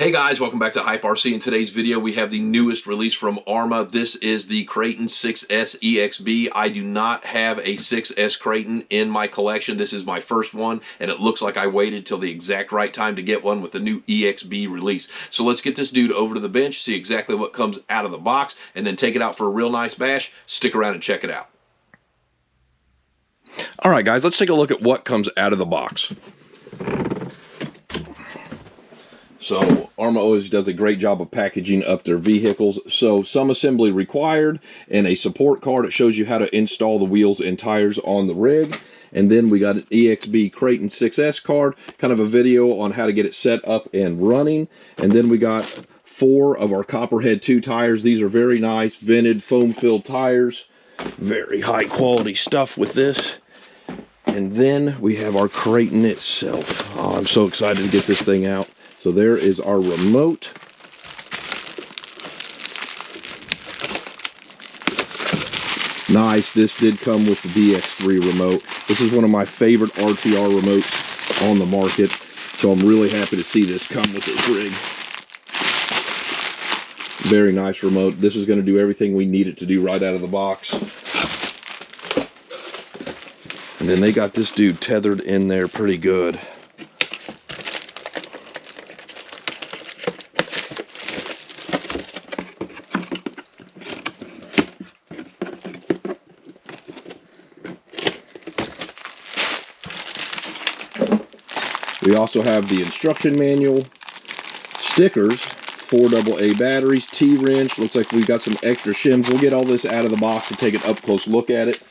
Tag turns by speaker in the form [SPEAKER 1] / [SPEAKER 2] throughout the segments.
[SPEAKER 1] Hey guys, welcome back to Hype RC. In today's video, we have the newest release from ARRMA. This is the Kraton 6S EXB. I do not have a 6S Kraton in my collection. This is my first one, and it looks like I waited till the exact right time to get one with the new EXB release. So let's get this dude over to the bench, see exactly what comes out of the box, and then take it out for a real nice bash. Stick around and check it out. All right, guys, let's take a look at what comes out of the box. So ARRMA always does a great job of packaging up their vehicles. So some assembly required and a support card. It shows you how to install the wheels and tires on the rig. And then we got an EXB Kraton 6S card, kind of a video on how to get it set up and running. And then we got 4 of our Copperhead 2 tires. These are very nice, vented, foam-filled tires. Very high quality stuff with this. And then we have our Kraton itself. Oh, I'm so excited to get this thing out. So there is our remote. Nice, this did come with the DX3 remote. This is one of my favorite RTR remotes on the market. So I'm really happy to see this come with this rig. Very nice remote. This is going to do everything we need it to do right out of the box. And then they got this dude tethered in there pretty good. We also have the instruction manual, stickers, 4 AA batteries, T-wrench. Looks like we've got some extra shims. We'll get all this out of the box and take an up-close look at it.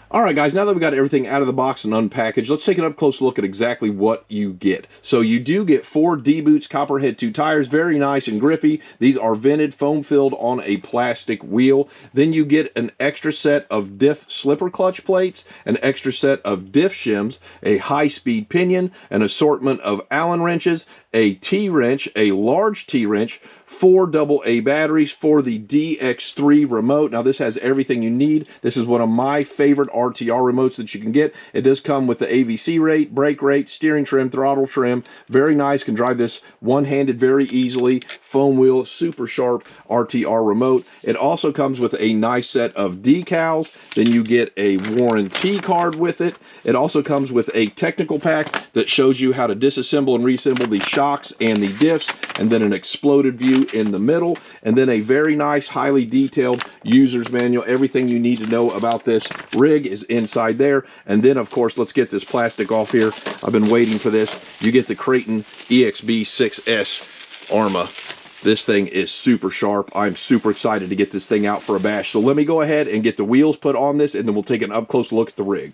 [SPEAKER 1] All right, guys, now that we got everything out of the box and unpackaged, let's take an up-close look at exactly what you get. So you do get 4 D-Boots Copperhead 2 tires, very nice and grippy. These are vented, foam-filled on a plastic wheel. Then you get an extra set of diff slipper clutch plates, an extra set of diff shims, a high-speed pinion, an assortment of Allen wrenches, a T-wrench, a large T-wrench, 4 AA batteries for the DX3 remote. Now this has everything you need. This is one of my favorite RTR remotes that you can get. It does come with the AVC rate, brake rate, steering trim, throttle trim. Very nice, can drive this one-handed very easily. Foam wheel, super sharp RTR remote. It also comes with a nice set of decals. Then you get a warranty card with it. It also comes with a technical pack that shows you how to disassemble and reassemble the shocks and the diffs, and then an exploded view in the middle, and then a very nice, highly detailed user's manual. Everything you need to know about this rig is inside there. And then, of course, let's get this plastic off here. I've been waiting for this. You get the Kraton EXB 6S ARRMA. This thing is super sharp. I'm super excited to get this thing out for a bash. So let me go ahead and get the wheels put on this, and then we'll take an up-close look at the rig.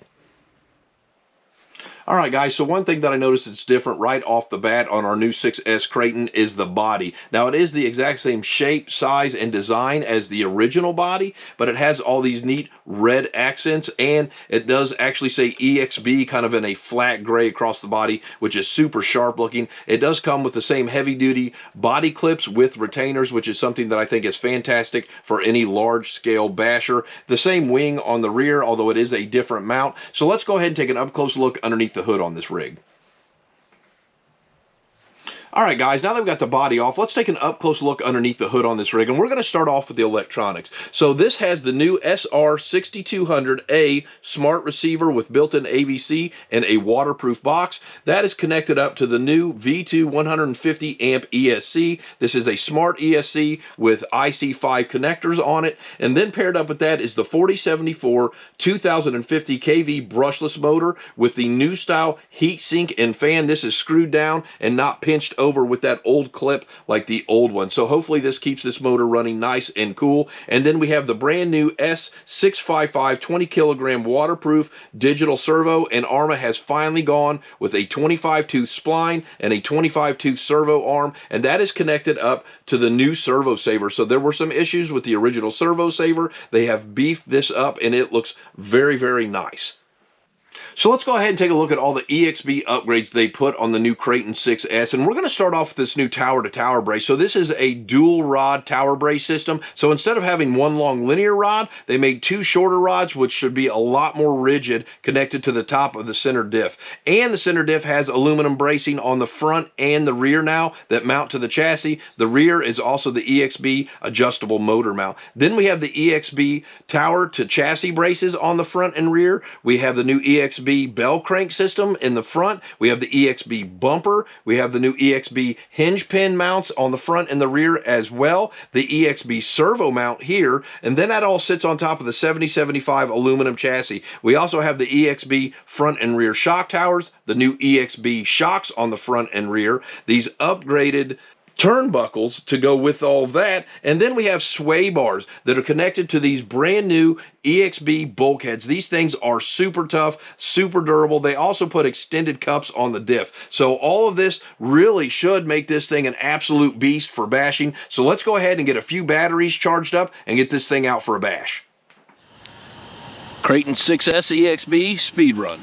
[SPEAKER 1] All right, guys, so one thing that I noticed that's different right off the bat on our new 6S Kraton is the body. Now, it is the exact same shape, size, and design as the original body, but it has all these neat red accents, and it does actually say EXB kind of in a flat gray across the body, which is super sharp looking. It does come with the same heavy-duty body clips with retainers, which is something that I think is fantastic for any large-scale basher. The same wing on the rear, although it is a different mount. So let's go ahead and take an up-close look underneath the hood on this rig. All right, guys, now that we've got the body off, let's take an up-close look underneath the hood on this rig, and we're going to start off with the electronics. So this has the new SR6200A smart receiver with built-in AVC and a waterproof box. That is connected up to the new V2 150 amp ESC. This is a smart ESC with IC5 connectors on it, and then paired up with that is the 4074 2050 kV brushless motor with the new style heat sink and fan. This is screwed down and not pinched over with that old clip like the old one. So hopefully this keeps this motor running nice and cool. And then we have the brand new S655 20 kilogram waterproof digital servo, and ARRMA has finally gone with a 25 tooth spline and a 25 tooth servo arm, and that is connected up to the new servo saver. So there were some issues with the original servo saver. They have beefed this up and it looks very, very nice. So let's go ahead and take a look at all the EXB upgrades they put on the new Kraton 6S, and we're going to start off with this new tower-to-tower brace. So this is a dual rod tower brace system. So instead of having one long linear rod, they made two shorter rods, which should be a lot more rigid, connected to the top of the center diff. And the center diff has aluminum bracing on the front and the rear now that mount to the chassis. The rear is also the EXB adjustable motor mount. Then we have the EXB tower to chassis braces on the front and rear. We have the new EXB bell crank system in the front. We have the EXB bumper. We have the new EXB hinge pin mounts on the front and the rear as well. The EXB servo mount here, and then that all sits on top of the 7075 aluminum chassis. We also have the EXB front and rear shock towers, the new EXB shocks on the front and rear, these upgraded turnbuckles to go with all that, and then we have sway bars that are connected to these brand new EXB bulkheads. These things are super tough, super durable. They also put extended cups on the diff. So all of this really should make this thing an absolute beast for bashing. So let's go ahead and get a few batteries charged up and get this thing out for a bash. Kraton 6S EXB Speedrun.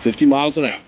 [SPEAKER 1] $50 miles an hour.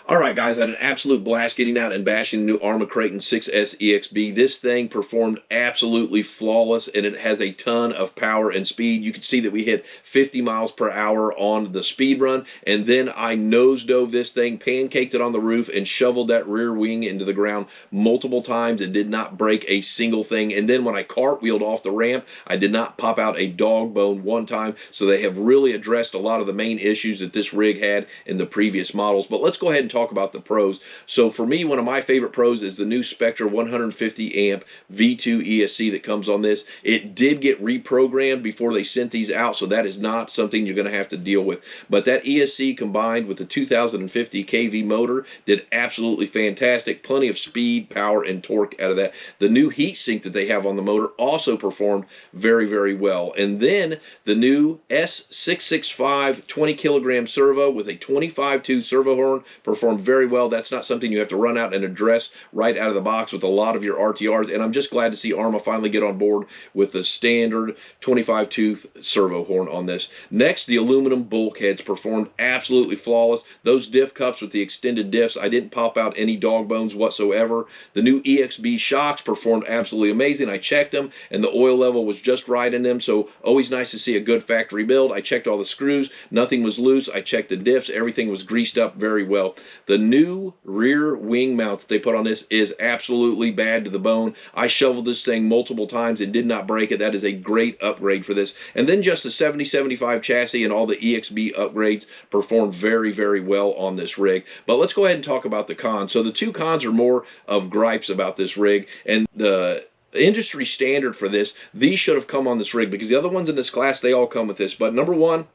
[SPEAKER 1] Alright guys, I had an absolute blast getting out and bashing the new Arrma Kraton 6S EXB. This thing performed absolutely flawless, and it has a ton of power and speed. You can see that we hit 50 miles per hour on the Speedrun, and then I nose dove this thing, pancaked it on the roof, and shoveled that rear wing into the ground multiple times. It did not break a single thing, and then when I cartwheeled off the ramp, I did not pop out a dog bone one time. So they have really addressed a lot of the main issues that this rig had in the previous models. But let's go ahead and talk about the pros. So for me, one of my favorite pros is the new Spectra 150 amp V2 ESC that comes on this. It did get reprogrammed before they sent these out, so that is not something you're going to have to deal with. But that ESC combined with the 2050 kV motor did absolutely fantastic. Plenty of speed, power, and torque out of that. The new heat sink that they have on the motor also performed very, very well. And then the new S665 20 kilogram servo with a 25-tooth servo horn performed very well. That's not something you have to run out and address right out of the box with a lot of your RTRs, and I'm just glad to see Arrma finally get on board with the standard 25-tooth servo horn on this. Next, the aluminum bulkheads performed absolutely flawless. Those diff cups with the extended diffs, I didn't pop out any dog bones whatsoever. The new EXB shocks performed absolutely amazing. I checked them, and the oil level was just right in them, so always nice to see a good factory build. I checked all the screws. Nothing was loose. I checked the diffs. Everything was greased up very well. The new rear wing mount that they put on this is absolutely bad to the bone. I shoveled this thing multiple times and did not break it. That is a great upgrade for this. And then just the 7075 chassis and all the EXB upgrades performed very, very well on this rig. But let's go ahead and talk about the cons. So the two cons are more of gripes about this rig, and the industry standard for this, these should have come on this rig, because the other ones in this class, they all come with this. But number one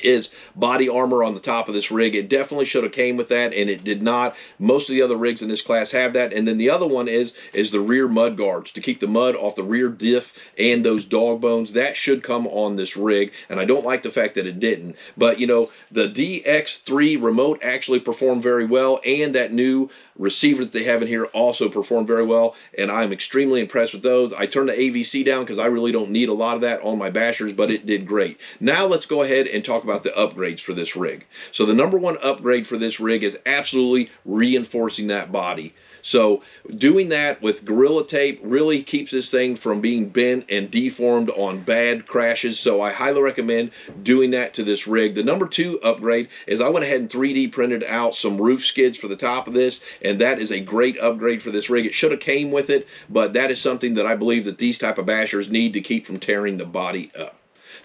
[SPEAKER 1] is body armor on the top of this rig. It definitely should have came with that, and it did not. Most of the other rigs in this class have that. And then the other one is the rear mud guards to keep the mud off the rear diff and those dog bones. That should come on this rig, and I don't like the fact that it didn't. But you know, the DX3 remote actually performed very well, and that new receiver that they have in here also performed very well, and I'm extremely impressed with those. I turned the AVC down because I really don't need a lot of that on my bashers, but it did great. Now let's go ahead and talk about the upgrades for this rig. So the number one upgrade for this rig is absolutely reinforcing that body. So doing that with Gorilla Tape really keeps this thing from being bent and deformed on bad crashes. So I highly recommend doing that to this rig. The number 2 upgrade is I went ahead and 3D printed out some roof skids for the top of this, and that is a great upgrade for this rig. It should have came with it, but that is something that I believe that these type of bashers need to keep from tearing the body up.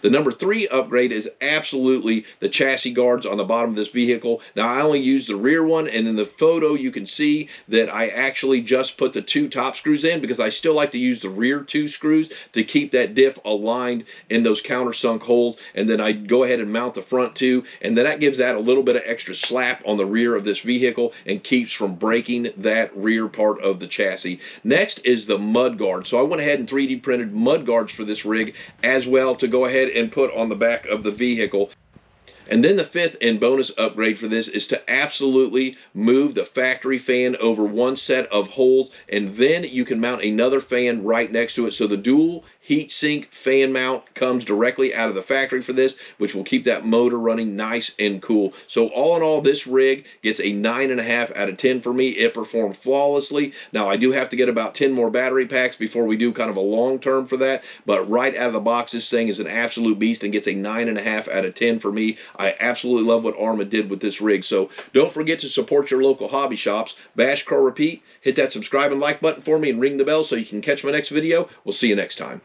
[SPEAKER 1] The number 3 upgrade is absolutely the chassis guards on the bottom of this vehicle. Now, I only used the rear one, and in the photo you can see that I actually just put the 2 top screws in because I still like to use the rear 2 screws to keep that diff aligned in those countersunk holes, and then I go ahead and mount the front 2, and then that gives that a little bit of extra slap on the rear of this vehicle and keeps from breaking that rear part of the chassis. Next is the mud guard. So I went ahead and 3D printed mud guards for this rig as well to go ahead and put on the back of the vehicle. And then the 5th and bonus upgrade for this is to absolutely move the factory fan over one set of holes, and then you can mount another fan right next to it. So the dual heat sink fan mount comes directly out of the factory for this, which will keep that motor running nice and cool. So all in all, this rig gets a 9.5 out of 10 for me. It performed flawlessly. Now, I do have to get about 10 more battery packs before we do kind of a long term for that, but right out of the box, this thing is an absolute beast and gets a 9.5 out of 10 for me. I absolutely love what ARRMA did with this rig. So don't forget to support your local hobby shops. Bash, Car, Repeat. Hit that subscribe and like button for me and ring the bell so you can catch my next video. We'll see you next time.